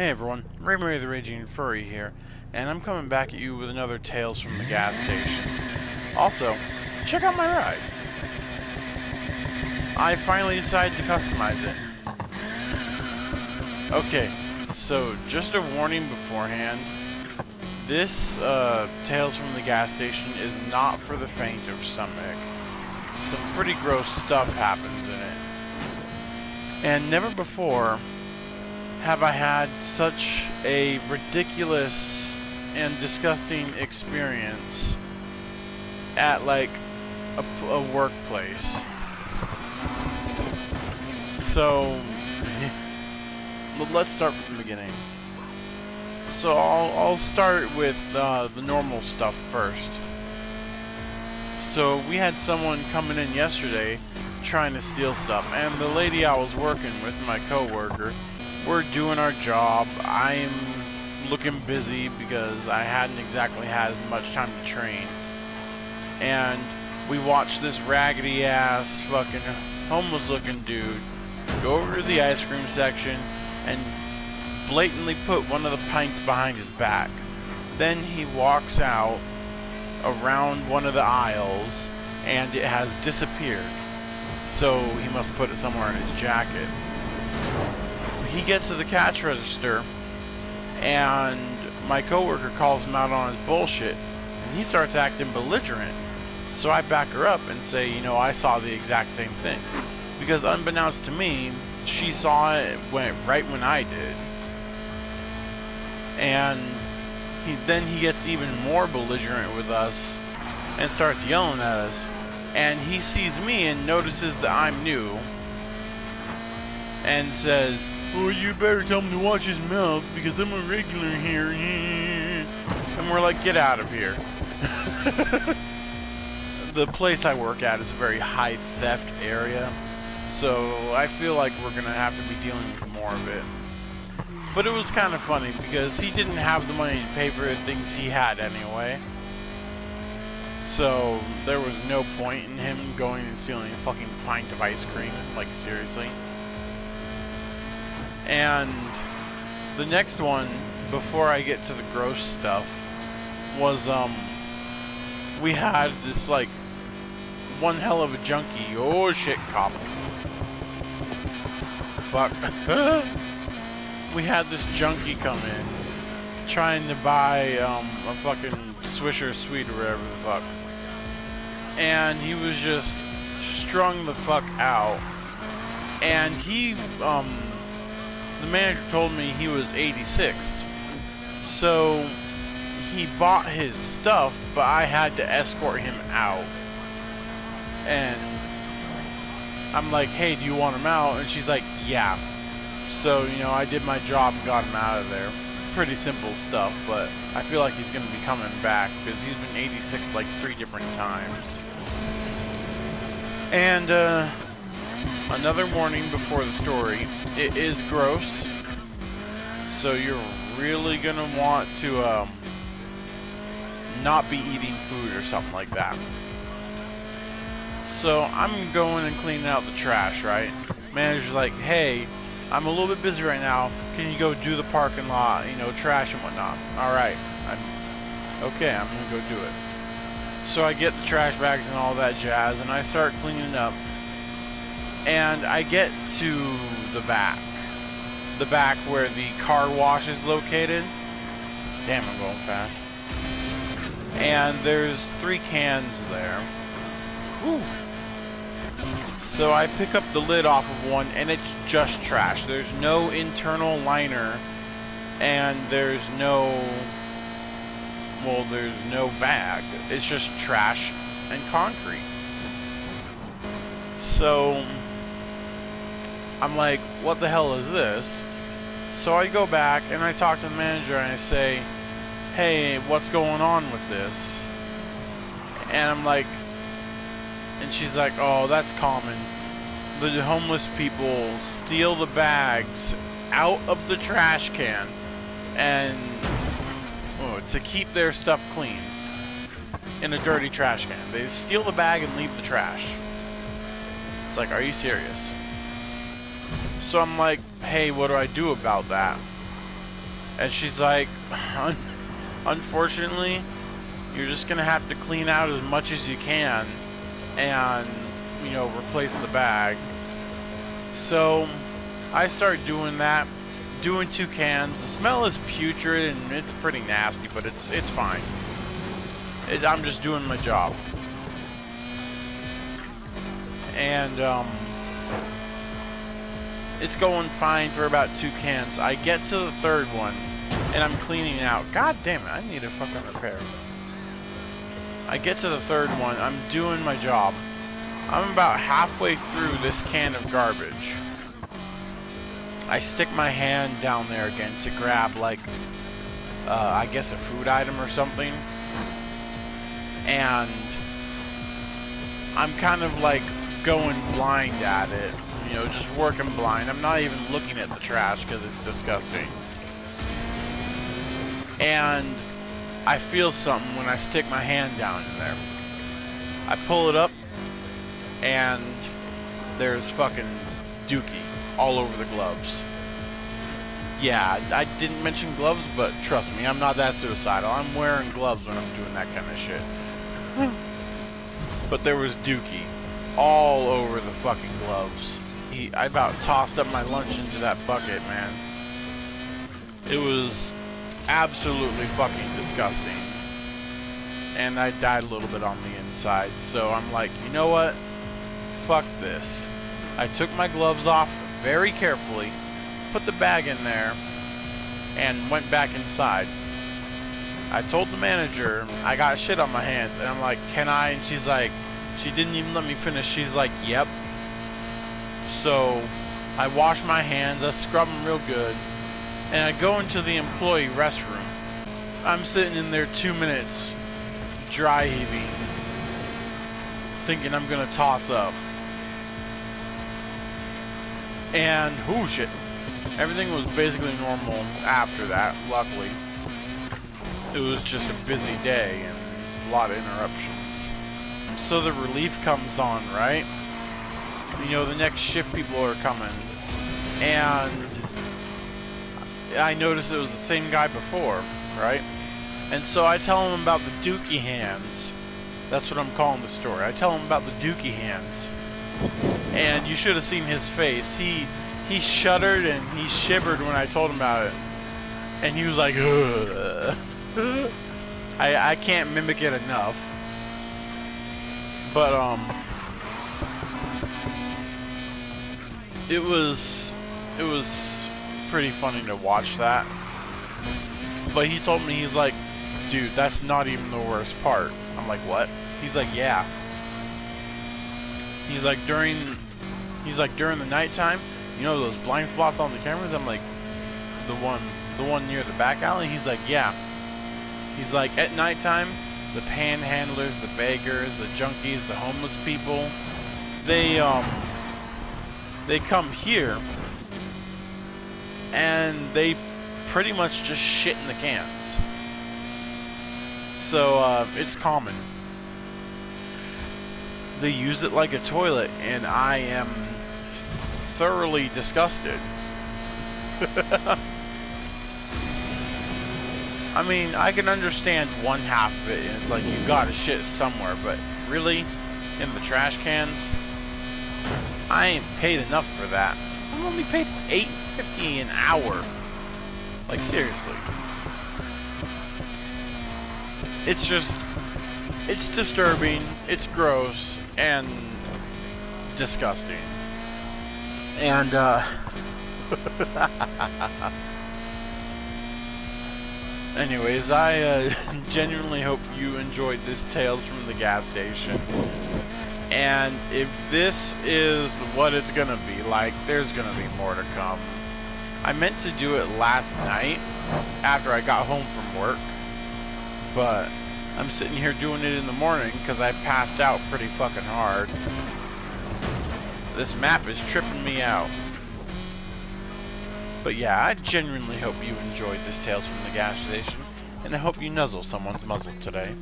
Hey everyone, RemeiRagingFurry here, and I'm coming back at you with another Tales from the Gas Station. Also, check out my ride. I finally decided to customize it. Okay, so just a warning beforehand, this Tales from the Gas Station is not for the faint of stomach. Some pretty gross stuff happens in it. And never before have I had such a ridiculous and disgusting experience at like a workplace. So let's start from the beginning. So I'll start with the normal stuff first. So we had someone coming in yesterday trying to steal stuff, and the lady I was working with, my coworker, we're doing our job. I'm looking busy because I hadn't exactly had much time to train. And we watched this raggedy ass fucking homeless looking dude go over to the ice cream section and blatantly put one of the pints behind his back. Then he walks out around one of the aisles and it has disappeared. So he must put it somewhere in his jacket. He gets to the cash register and my coworker calls him out on his bullshit and he starts acting belligerent. So I back her up and say, you know, I saw the exact same thing. Because unbeknownst to me, she saw it right when I did. And then he gets even more belligerent with us and starts yelling at us. And he sees me and notices that I'm new and says, "Oh, you better tell him to watch his mouth because I'm a regular here." And we're like, get out of here. The place I work at is a very high theft area, so I feel like we're gonna have to be dealing with more of it. But it was kind of funny because he didn't have the money to pay for the things he had anyway. So there was no point in him going and stealing a fucking pint of ice cream, like seriously. And the next one, before I get to the gross stuff, was we had this like one hell of a junkie. Oh shit, cop. Fuck. We had this junkie come in trying to buy a fucking Swisher Sweet or whatever the fuck. And he was just strung the fuck out. And he, the manager told me he was 86th. So he bought his stuff, but I had to escort him out. And I'm like, hey, do you want him out? And she's like, yeah. So, you know, I did my job and got him out of there. Pretty simple stuff, but I feel like he's going to be coming back because he's been 86 like 3 different times. And another warning before the story, it is gross, so you're really going to want to not be eating food or something like that. So I'm going and cleaning out the trash, right? Manager's like, hey, I'm a little bit busy right now. Can you go do the parking lot, you know, trash and whatnot? Alright. I'm going to go do it. So I get the trash bags and all that jazz, and I start cleaning up. And I get to the back. The back where the car wash is located. Damn, I'm going fast. And there's 3 cans there. Whew. So I pick up the lid off of one, and it's just trash. There's no internal liner, and there's no bag. It's just trash and concrete. So I'm like, what the hell is this? So I go back and I talk to the manager and I say, hey, what's going on with this? And I'm like, and she's like, oh, that's common. The homeless people steal the bags out of the trash can and to keep their stuff clean in a dirty trash can. They steal the bag and leave the trash. It's like, are you serious? So I'm like, hey, what do I do about that? And she's like, unfortunately, you're just gonna have to clean out as much as you can and, you know, replace the bag. So I start doing that, doing 2 cans. The smell is putrid and it's pretty nasty, but it's fine. I'm just doing my job. And it's going fine for about 2 cans. I get to the 3rd one and I'm cleaning out. God damn it, I need a fucking repair. I get to the 3rd one, I'm doing my job. I'm about halfway through this can of garbage. I stick my hand down there again to grab, like, I guess a food item or something. And I'm kind of like going blind at it. You know, just working blind. I'm not even looking at the trash because it's disgusting. And I feel something when I stick my hand down in there. I pull it up, and there's fucking dookie all over the gloves. Yeah, I didn't mention gloves, but trust me, I'm not that suicidal. I'm wearing gloves when I'm doing that kind of shit. But there was dookie all over the fucking gloves. I about tossed up my lunch into that bucket, man. It was absolutely fucking disgusting. And I died a little bit on the inside. So I'm like, you know what? Fuck this. I took my gloves off very carefully, put the bag in there, and went back inside. I told the manager I got shit on my hands, and I'm like, can I? And she's like, she didn't even let me finish. She's like, yep. So I wash my hands, I scrub them real good, and I go into the employee restroom. I'm sitting in there 2 minutes, dry heaving, thinking I'm gonna toss up. And, oh shit, everything was basically normal after that, luckily. It was just a busy day and a lot of interruptions. So the relief comes on, right? You know, the next shift people are coming. And I noticed it was the same guy before, right? And so I tell him about the dookie hands. That's what I'm calling the story. I tell him about the dookie hands. And you should have seen his face. He shuddered and he shivered when I told him about it. And he was like, ugh. I can't mimic it enough. But it was pretty funny to watch that. But he told me, he's like, dude, that's not even the worst part. I'm like, what? He's like, yeah. He's like, during the nighttime, you know those blind spots on the cameras? I'm like, the one near the back alley? He's like, yeah. He's like, at nighttime, the panhandlers, the beggars, the junkies, the homeless people, they come here and they pretty much just shit in the cans. So it's common. They use it like a toilet, and I am thoroughly disgusted. I mean, I can understand one half of it, and it's like, you gotta shit somewhere, but really, in the trash cans, I ain't paid enough for that. I'm only paid $8.50 an hour. Like, seriously. It's just, it's disturbing, it's gross, and disgusting. And, anyways, I genuinely hope you enjoyed this Tales from the Gas Station. And if this is what it's gonna be like, there's gonna be more to come. I meant to do it last night after I got home from work, but I'm sitting here doing it in the morning because I passed out pretty fucking hard. This map is tripping me out. But yeah, I genuinely hope you enjoyed this Tales from the Gas Station, and I hope you nuzzle someone's muzzle today.